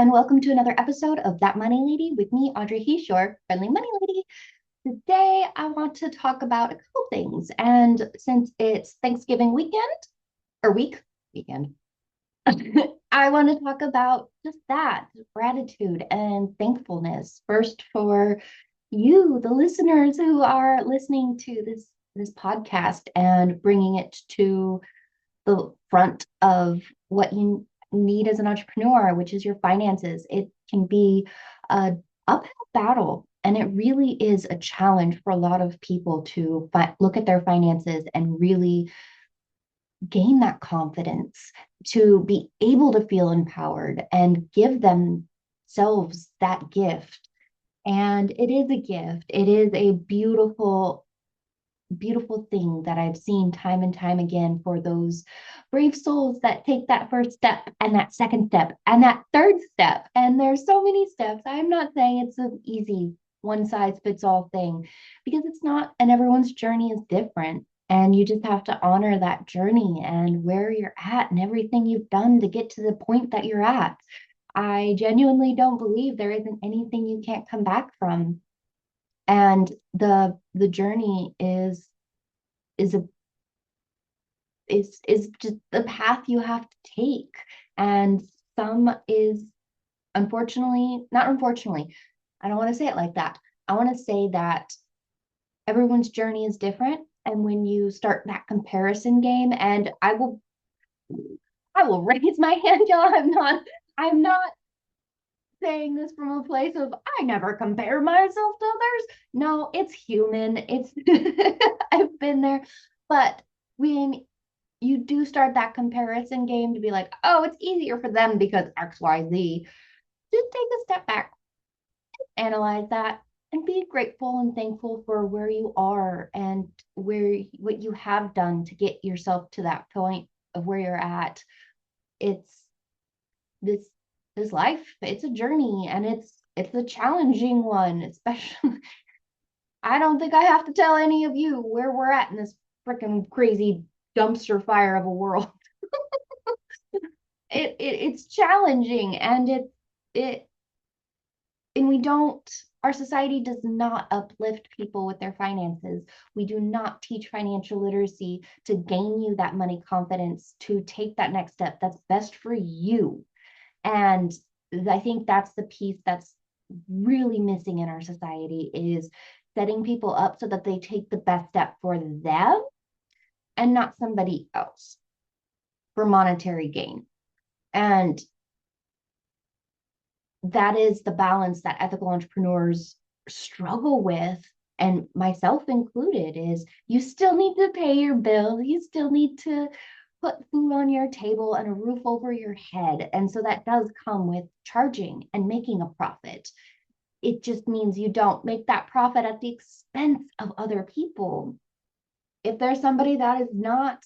and welcome to another episode of That Money Lady with me, Audrey Heesch, your friendly money lady. Today, I want to talk about a couple things. And since it's Thanksgiving weekend or weekend, I want to talk about just that gratitude and thankfulness. First, for you, the listeners who are listening to this podcast and bringing it to the front of what you need as an entrepreneur, which is your finances. It can be a uphill battle. And it really is a challenge for a lot of people to look at their finances and really gain that confidence, to be able to feel empowered and give themselves that gift. And it is a gift. It is a beautiful thing that I've seen time and time again for those brave souls that take that first step and that second step and that third step. And there's so many steps. I'm not saying it's an easy one size fits all thing, because it's not, and everyone's journey is different. And you just have to honor that journey and where you're at and everything you've done to get to the point that you're at. I genuinely don't believe there isn't anything you can't come back from. And the journey is a is just the path you have to take. And some is, unfortunately, not unfortunately, I don't want to say it like that. I want to say that everyone's journey is different. And when you start that comparison game, and I will raise my hand, y'all. I'm not saying this from a place of I never compare myself to others. No, it's human. It's I've been there. But when you do start that comparison game to be like, oh, it's easier for them because XYZ, just take a step back, analyze that, and be grateful and thankful for where you are and what you have done to get yourself to that point of where you're at. It's this this life, it's a journey, and it's a challenging one, especially. I don't think I have to tell any of you where we're at in this freaking crazy dumpster fire of a world. It's challenging, and it and we don't, our society does not uplift people with their finances. We do not teach financial literacy to gain you that money confidence to take that next step that's best for you. And I think that's the piece that's really missing in our society, is setting people up so that they take the best step for them and not somebody else for monetary gain. And that is the balance that ethical entrepreneurs struggle with, and myself included, is you still need to pay your bills, you still need to put food on your table and a roof over your head. And so that does come with charging and making a profit. It just means you don't make that profit at the expense of other people. If there's somebody that is not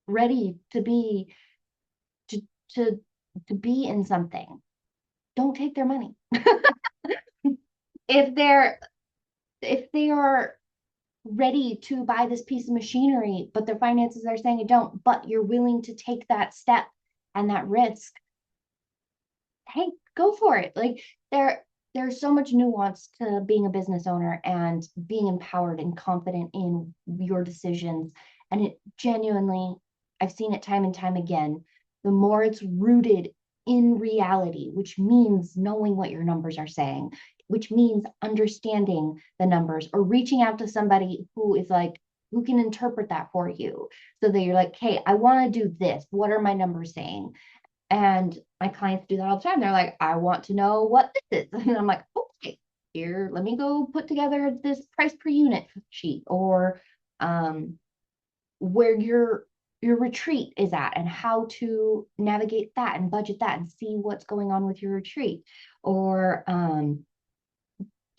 ready to be to to to be in something, don't take their money. if they're if they are ready to buy this piece of machinery, but their finances are saying it don't, but you're willing to take that step and that risk, hey, go for it. Like, there's so much nuance to being a business owner and being empowered and confident in your decisions. And it genuinely, I've seen it time and time again. The more it's rooted in reality, which means knowing what your numbers are saying, which means understanding the numbers or reaching out to somebody who is like, who can interpret that for you, so that you're like, hey, I want to do this. What are my numbers saying? And my clients do that all the time. They're like, I want to know what this is. And I'm like, okay, here, let me go put together this price per unit sheet, or where your retreat is at and how to navigate that and budget that and see what's going on with your retreat, or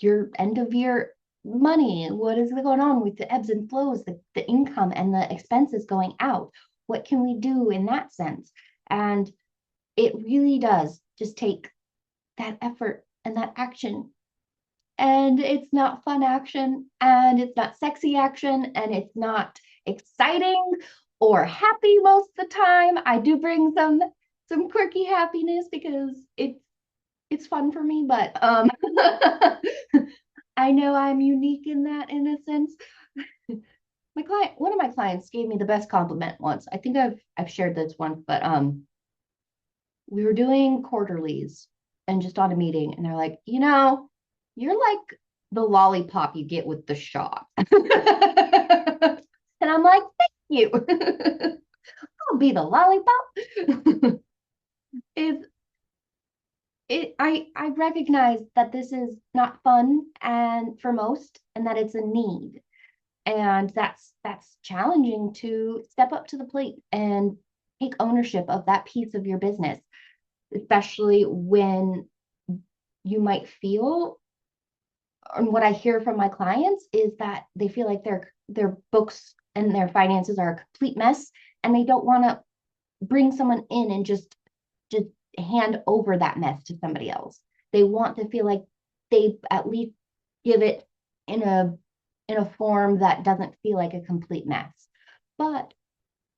your end of year money. What is going on with the ebbs and flows, the income and the expenses going out? What can we do in that sense? And it really does just take that effort and that action. And it's not fun action, and it's not sexy action, and it's not exciting or happy most of the time. I do bring some quirky happiness because it's fun for me, but I know I'm unique in that in a sense. One of my clients gave me the best compliment once. I think I've shared this once, but we were doing quarterlies and just on a meeting, and they're like, you're like the lollipop you get with the shot. And I'm like, thank you. I'll be the lollipop. Is I recognize that this is not fun and for most, and that it's a need. And that's challenging to step up to the plate and take ownership of that piece of your business, especially when you might feel, and what I hear from my clients is that they feel like their books and their finances are a complete mess, and they don't want to bring someone in and just hand over that mess to somebody else. They want to feel like they at least give it in a form that doesn't feel like a complete mess. But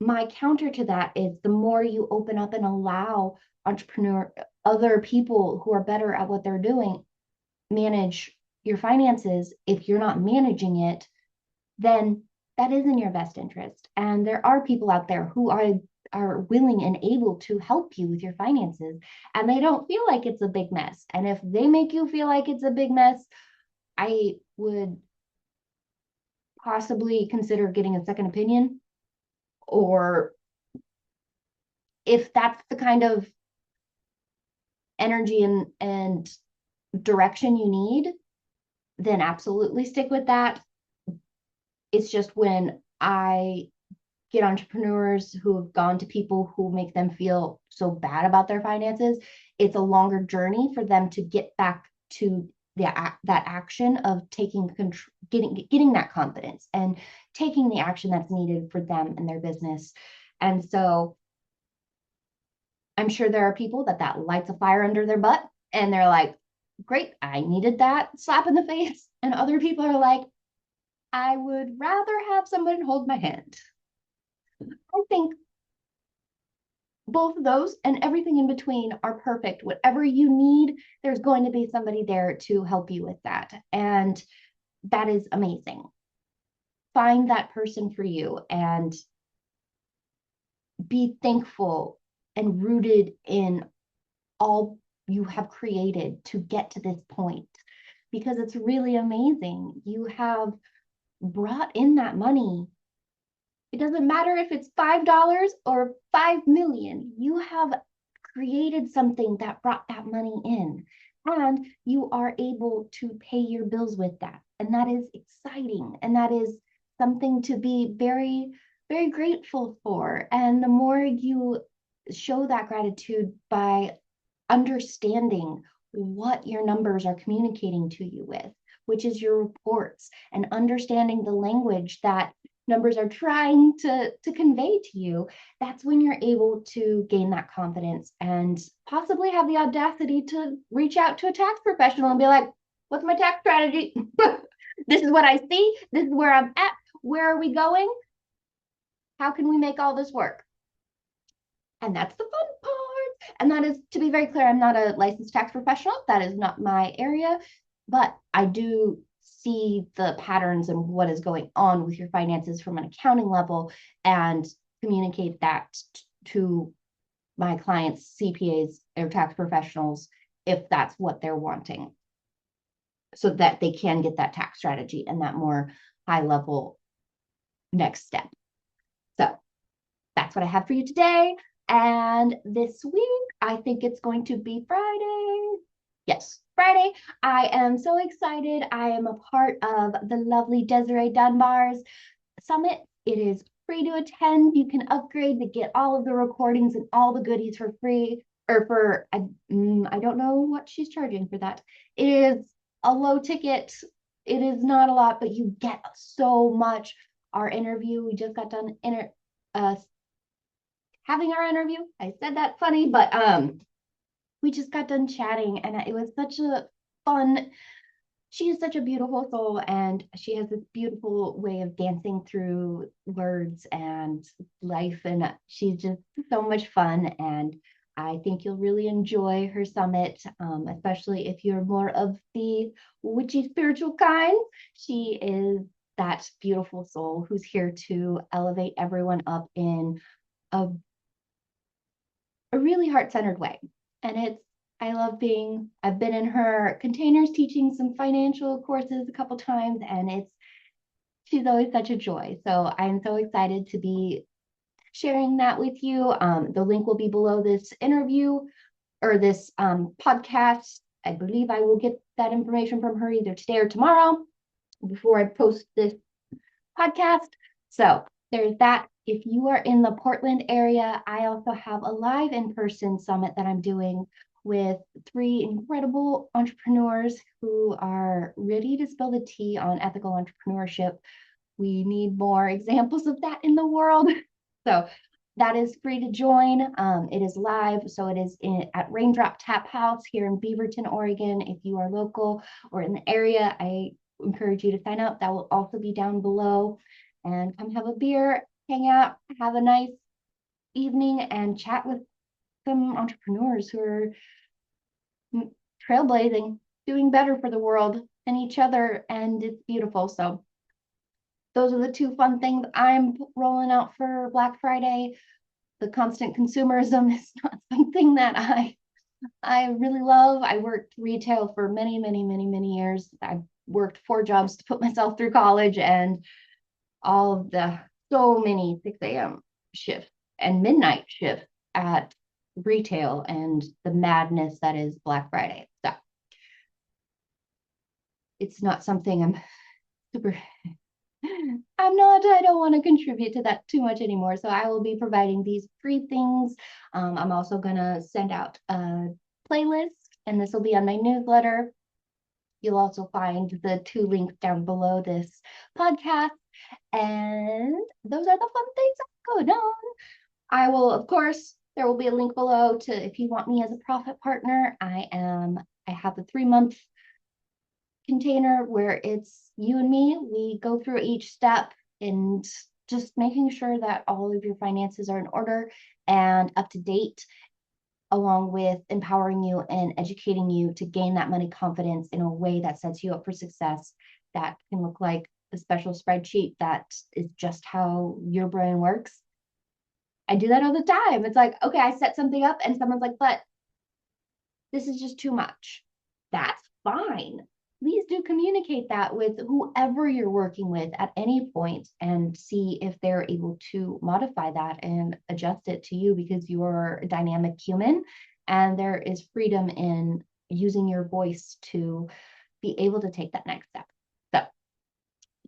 my counter to that is the more you open up and allow other people who are better at what they're doing, manage your finances. If you're not managing it, then that is in your best interest. And there are people out there who are willing and able to help you with your finances, and they don't feel like it's a big mess. And if they make you feel like it's a big mess, I would possibly consider getting a second opinion, or if that's the kind of energy and direction you need, then absolutely stick with that. It's just when I get entrepreneurs who have gone to people who make them feel so bad about their finances, it's a longer journey for them to get back to that action of taking control, getting that confidence and taking the action that's needed for them and their business. And so I'm sure there are people that lights a fire under their butt, and they're like, great, I needed that slap in the face. And other people are like, I would rather have someone hold my hand. I think both of those and everything in between are perfect. Whatever you need, there's going to be somebody there to help you with that. And that is amazing. Find that person for you and be thankful and rooted in all you have created to get to this point, because it's really amazing. You have brought in that money. It doesn't matter if it's $5 or 5 million. You have created something that brought that money in, and you are able to pay your bills with that. And that is exciting. And that is something to be very, very grateful for. And the more you show that gratitude by understanding what your numbers are communicating to you with, which is your reports, and understanding the language that numbers are trying to convey to you, that's when you're able to gain that confidence and possibly have the audacity to reach out to a tax professional and be like, what's my tax strategy? This is what I see. This is where I'm at. Where are we going? How can we make all this work? And that's the fun part. And that is, to be very clear, I'm not a licensed tax professional. That is not my area, but I do see the patterns and what is going on with your finances from an accounting level and communicate that to my clients, CPAs or tax professionals, if that's what they're wanting, so that they can get that tax strategy and that more high level next step. So that's what I have for you today. And this week, I think it's going to be Friday. Yes, Friday. I am so excited. I am a part of the lovely Desiree Dunbar's summit. It is free to attend. You can upgrade to get all of the recordings and all the goodies for free, or for, I don't know what she's charging for that. It is a low ticket. It is not a lot, but you get so much. Our interview, we just got done having our interview. I said that funny, but we just got done chatting, and it was such a fun. She is such a beautiful soul, and she has this beautiful way of dancing through words and life, and she's just so much fun. And I think you'll really enjoy her summit, especially if you're more of the witchy spiritual kind. She is that beautiful soul who's here to elevate everyone up in a, a really heart-centered way. And I've been in her containers teaching some financial courses a couple times, and she's always such a joy. So I'm so excited to be sharing that with you. The link will be below this interview or this podcast. I believe I will get that information from her either today or tomorrow before I post this podcast. So there's that. If you are in the Portland area, I also have a live in-person summit that I'm doing with 3 incredible entrepreneurs who are ready to spill the tea on ethical entrepreneurship. We need more examples of that in the world. So that is free to join. It is live, so it is at Raindrop Tap House here in Beaverton, Oregon. If you are local or in the area, I encourage you to sign up. That will also be down below. And come have a beer, hang out, have a nice evening, and chat with some entrepreneurs who are trailblazing, doing better for the world and each other, and it's beautiful. So those are the 2 fun things I'm rolling out for Black Friday. The constant consumerism is not something that I really love. I worked retail for many, many, many, many years. I've worked 4 jobs to put myself through college, and all of the so many 6 a.m. shifts and midnight shifts at retail and the madness that is Black Friday. So it's not something I'm super I don't want to contribute to that too much anymore. So I will be providing these free things. I'm also going to send out a playlist, and this will be on my newsletter. You'll also find the 2 links down below this podcast. And those are the fun things going on. Of course, there will be a link below to if you want me as a profit partner. I have a 3-month container where it's you and me. We go through each step and just making sure that all of your finances are in order and up to date, along with empowering you and educating you to gain that money confidence in a way that sets you up for success. That can look like a special spreadsheet that is just how your brain works. I do that all the time. It's like, okay, I set something up and someone's like, but this is just too much. That's fine. Please do communicate that with whoever you're working with at any point and see if they're able to modify that and adjust it to you, because you're a dynamic human and there is freedom in using your voice to be able to take that next step. So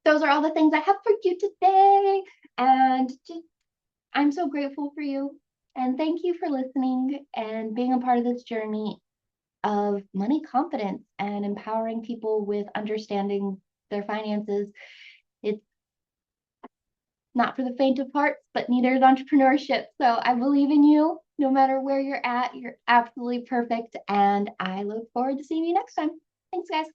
those are all the things I have for you today. And I'm so grateful for you. And thank you for listening and being a part of this journey of money confidence and empowering people with understanding their finances. It's not for the faint of heart, but neither is entrepreneurship. So I believe in you. No matter where you're at, you're absolutely perfect. And I look forward to seeing you next time. Thanks, guys.